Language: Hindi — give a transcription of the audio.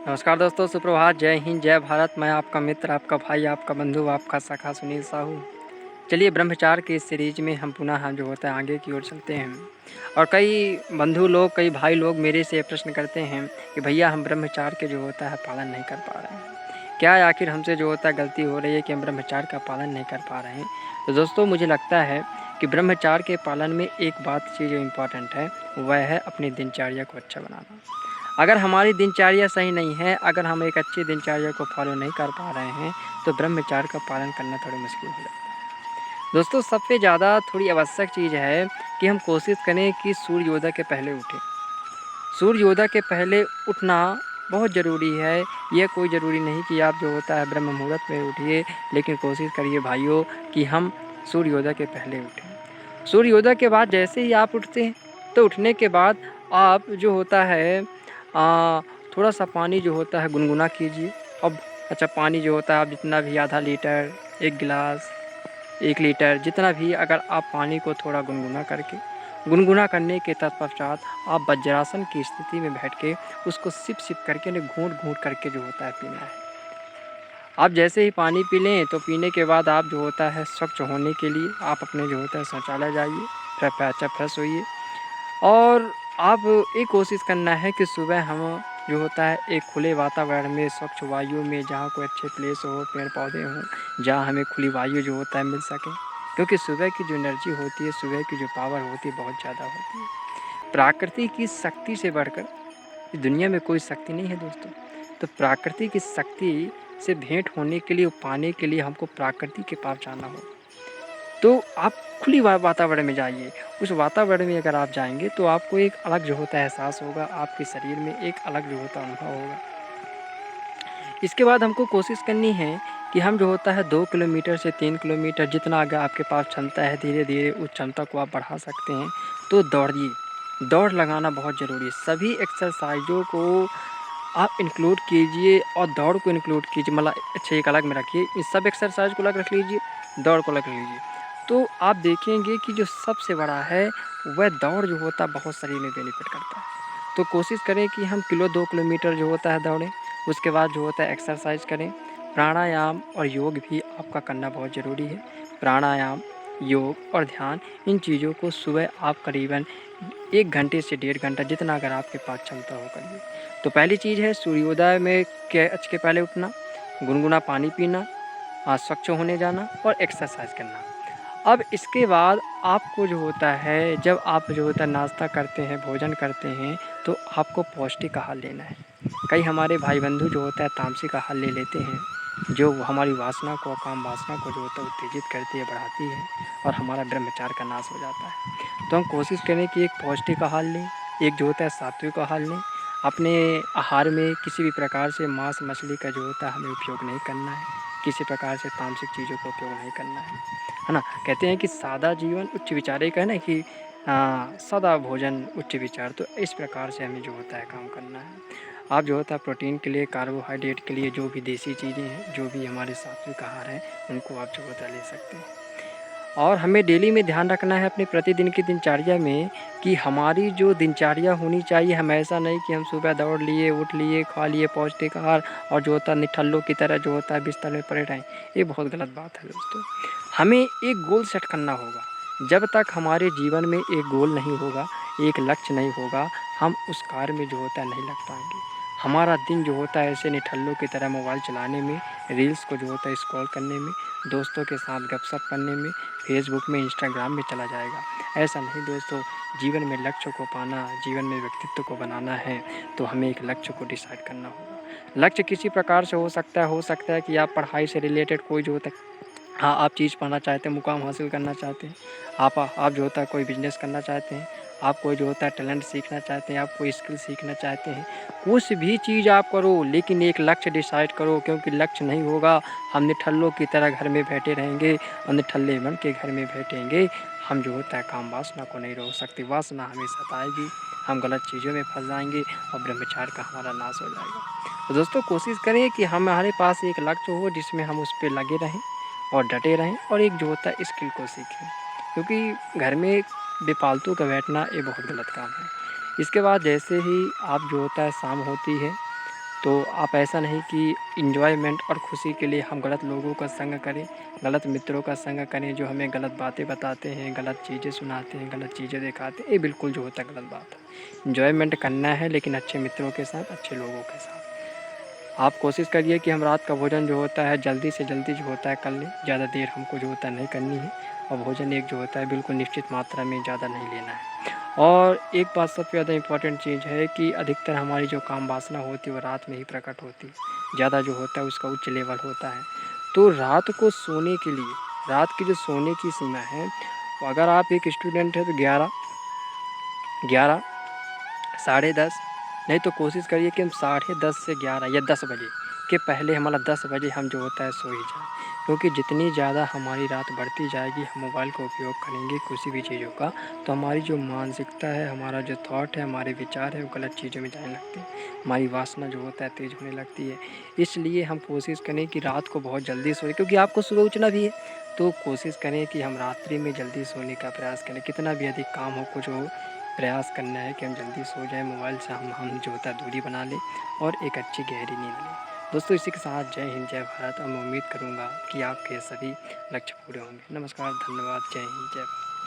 नमस्कार दोस्तों, सुप्रभात, जय हिंद, जय भारत। मैं आपका मित्र, आपका भाई, आपका बंधु, आपका सखा सुनील साहू। चलिए, ब्रह्मचार्य की इस सीरीज में हम पुनः जो होता है आगे की ओर चलते हैं। और कई बंधु लोग, कई भाई लोग मेरे से प्रश्न करते हैं कि भैया हम ब्रह्मचार्य के जो होता है पालन नहीं कर पा रहे हैं। क्या आखिर हमसे जो होता है गलती हो रही है कि हम ब्रह्मचार्य का पालन नहीं कर पा रहे हैं? तो दोस्तों, मुझे लगता है कि ब्रह्मचार्य के पालन में एक बात चीज़ जो इम्पॉर्टेंट है वह है अपनी दिनचर्या को अच्छा बनाना। अगर हमारी दिनचर्या सही नहीं है, अगर हम एक अच्छी दिनचर्या को फॉलो नहीं कर पा रहे हैं, तो ब्रह्मचार्य का पालन करना थोड़ा मुश्किल हो जाता है। दोस्तों, सबसे ज़्यादा थोड़ी आवश्यक चीज़ है कि हम कोशिश करें कि सूर्योदय के पहले उठें। सूर्योदय के पहले उठना बहुत ज़रूरी है। यह कोई ज़रूरी नहीं कि आप जो होता है ब्रह्म मुहूर्त में उठिए, लेकिन कोशिश करिए भाइयों कि हम सूर्योदय के पहले उठें। सूर्योदय के बाद जैसे ही आप उठते हैं, तो उठने के बाद आप जो होता है थोड़ा सा पानी जो होता है गुनगुना कीजिए। अब अच्छा, पानी जो होता है आप जितना भी आधा लीटर, 1 गिलास, 1 लीटर, जितना भी, अगर आप पानी को थोड़ा गुनगुना करने के तत्पश्चात आप वज्रासन की स्थिति में बैठ के उसको सिप सिप करके घूंट करके जो होता है पीना है। आप जैसे ही पानी पी लें, तो पीने के बाद आप जो होता है स्वच्छ होने के लिए आप अपने जो होता है शौचालय जाइए, अच्छा फ्रेश होइए। और आप ये कोशिश करना है कि सुबह हम जो होता है एक खुले वातावरण में, स्वच्छ वायु में, जहाँ कोई अच्छे प्लेस हो, पेड़ पौधे हों, जहाँ हमें खुली वायु जो होता है मिल सके। क्योंकि सुबह की जो एनर्जी होती है, सुबह की जो पावर होती है, बहुत ज़्यादा होती है। प्रकृति की शक्ति से बढ़कर इस दुनिया में कोई शक्ति नहीं है दोस्तों। तो प्रकृति की शक्ति से भेंट होने के लिए, पाने के लिए हमको प्रकृति के पास जाना होगा। तो आप खुली वातावरण में जाइए। उस वातावरण में अगर आप जाएँगे, तो आपको एक अलग जो होता है एहसास होगा, आपके शरीर में एक अलग जो होता है अनुभव होगा। इसके बाद हमको कोशिश करनी है कि हम जो होता है 2 किलोमीटर से 3 किलोमीटर, जितना अगर आपके पास क्षमता है, धीरे-धीरे उस क्षमता को आप बढ़ा सकते हैं, तो दौड़िए। दौड़ लगाना बहुत ज़रूरी है। सभी एक्सरसाइज़ों को आप इंक्लूड कीजिए और दौड़ को इंक्लूड कीजिए, मतलब अच्छा एक अलग में रखिए। इस सब एक्सरसाइज को अलग रख लीजिए, दौड़ को अलग रख लीजिए। तो आप देखेंगे कि जो सबसे बड़ा है वह दौड़ जो होता है बहुत शरीर में बेनिफिट करता है। तो कोशिश करें कि हम 2 किलोमीटर जो होता है दौड़ें। उसके बाद जो होता है एक्सरसाइज करें। प्राणायाम और योग भी आपका करना बहुत ज़रूरी है। प्राणायाम, योग और ध्यान, इन चीज़ों को सुबह आप करीबन 1 घंटे से 1.5 घंटा, जितना अगर आपके पास क्षमता हो करिए। तो पहली चीज़ है सूर्योदय में के पहले उठना, गुनगुना पानी पीना, स्वच्छ होने जाना और एक्सरसाइज करना। अब इसके बाद आपको जो होता है, जब आप जो होता है नाश्ता करते हैं, भोजन करते हैं, तो आपको पौष्टिक आहार लेना है। कई हमारे भाई बंधु जो होता है तामसिक आहार ले लेते हैं, जो हमारी वासना को, काम वासना को जो होता है उत्तेजित करती है, बढ़ाती है, और हमारा ब्रह्मचार्य का नाश हो जाता है। तो हम कोशिश करें कि एक पौष्टिक आहार लें, एक जो होता है सात्विक आहार लें। अपने आहार में किसी भी प्रकार से मांस मछली का जो होता है हमें उपयोग नहीं करना है। किसी प्रकार से तामसिक चीज़ों का उपयोग नहीं करना है ना? कहते हैं कि सादा जीवन उच्च विचार, एक है ना कि सादा भोजन उच्च विचार। तो इस प्रकार से हमें जो होता है काम करना है। आप जो होता है प्रोटीन के लिए, कार्बोहाइड्रेट के लिए जो भी देसी चीज़ें हैं, जो भी हमारे सात्विक आहार हैं, उनको आप जो होता है ले सकते हैं। और हमें डेली में ध्यान रखना है अपने प्रतिदिन की दिनचर्या में कि हमारी जो दिनचर्या होनी चाहिए, हम ऐसा नहीं कि हम सुबह दौड़ लिए, उठ लिए, खा लिए पौष्टिक आहार और जो होता है निठल्लों की तरह जो होता है बिस्तर में पड़े रहें। ये बहुत गलत बात है दोस्तों। हमें एक गोल सेट करना होगा। जब तक हमारे जीवन में एक गोल नहीं होगा, एक लक्ष्य नहीं होगा, हम उस कार्य में जो होता है नहीं लग पाएँगे। हमारा दिन जो होता है ऐसे निठल्लों की तरह मोबाइल चलाने में, रील्स को जो होता है स्क्रॉल करने में, दोस्तों के साथ गपशप करने में, फेसबुक में, इंस्टाग्राम में चला जाएगा। ऐसा नहीं दोस्तों, जीवन में लक्ष्य को पाना, जीवन में व्यक्तित्व को बनाना है, तो हमें एक लक्ष्य को डिसाइड करना होगा। लक्ष्य किसी प्रकार से हो सकता है कि आप पढ़ाई से रिलेटेड कोई जो होता है, हाँ, आप चीज़ पाना चाहते हैं, मुकाम हासिल करना चाहते हैं। आप जो होता है कोई बिज़नेस करना चाहते हैं, आप कोई जो होता है टैलेंट सीखना चाहते हैं, आप कोई स्किल सीखना चाहते हैं। कुछ भी चीज़ आप करो, लेकिन एक लक्ष्य डिसाइड करो, क्योंकि लक्ष्य नहीं होगा, हम निठल्लों की तरह घर में बैठे रहेंगे और निठल्ले बन के घर में बैठेंगे। हम जो होता है काम वासना को नहीं रोक सकते, वासना हमें सताएगी, हम गलत चीज़ों में फँस जाएँगे और ब्रह्मचार्य का हमारा नाश हो जाएगा। तो दोस्तों, कोशिश करें कि हमारे पास एक लक्ष्य हो जिसमें हम उस पे लगे रहें और डटे रहें, और एक जो होता है स्किल को सीखें। क्योंकि घर में बेफालतू का बैठना ये बहुत गलत काम है। इसके बाद जैसे ही आप जो होता है शाम होती है, तो आप ऐसा नहीं कि एन्जॉयमेंट और खुशी के लिए हम गलत लोगों का संग करें, गलत मित्रों का संग करें जो हमें गलत बातें बताते हैं, गलत चीज़ें सुनाते हैं, गलत चीज़ें दिखाते हैं। ये बिल्कुल जो होता है गलत बात है। एन्जॉयमेंट करना है लेकिन अच्छे मित्रों के साथ, अच्छे लोगों के साथ। आप कोशिश करिए कि हम रात का भोजन जो होता है जल्दी से जल्दी जो होता है कर लें, ज़्यादा देर हमको जो होता है नहीं करनी है, और भोजन एक जो होता है बिल्कुल निश्चित मात्रा में ज़्यादा नहीं लेना है। और एक बात सबसे ज़्यादा इम्पोर्टेंट चीज़ है कि अधिकतर हमारी जो काम वासना होती है वो रात में ही प्रकट होती है, ज़्यादा जो होता है उसका उच्च लेवल होता है। तो रात को सोने के लिए, रात की जो सोने की सीमा है, वो अगर आप एक स्टूडेंट हैं तो 11 साढ़े 10, नहीं तो कोशिश करिए कि हम साढ़े 10 से 11 या 10 बजे के पहले, हमारा 10 बजे हम जो होता है सो ही जाएँ। क्योंकि जितनी ज़्यादा हमारी रात बढ़ती जाएगी, हम मोबाइल का उपयोग करेंगे किसी भी चीज़ों का, तो हमारी जो मानसिकता है, हमारा जो थॉट है, हमारे विचार है, वो गलत चीज़ों में जाने लगते हैं। हमारी वासना जो होता है तेज़ होने लगती है। इसलिए हम कोशिश करें कि रात को बहुत जल्दी सोएँ, क्योंकि आपको सुबह उठना भी है। तो कोशिश करें कि हम रात्रि में जल्दी सोने का प्रयास करें। कितना भी अधिक काम हो, कुछ हो, प्रयास करना है कि हम जल्दी सो जाएँ, मोबाइल से हम जो होता है दूरी बना लें और एक अच्छी गहरी नींद लें। दोस्तों, इसी के साथ जय हिंद, जय भारत। और मैं उम्मीद करूँगा कि आपके सभी लक्ष्य पूरे होंगे। नमस्कार, धन्यवाद, जय हिंद, जय भारत।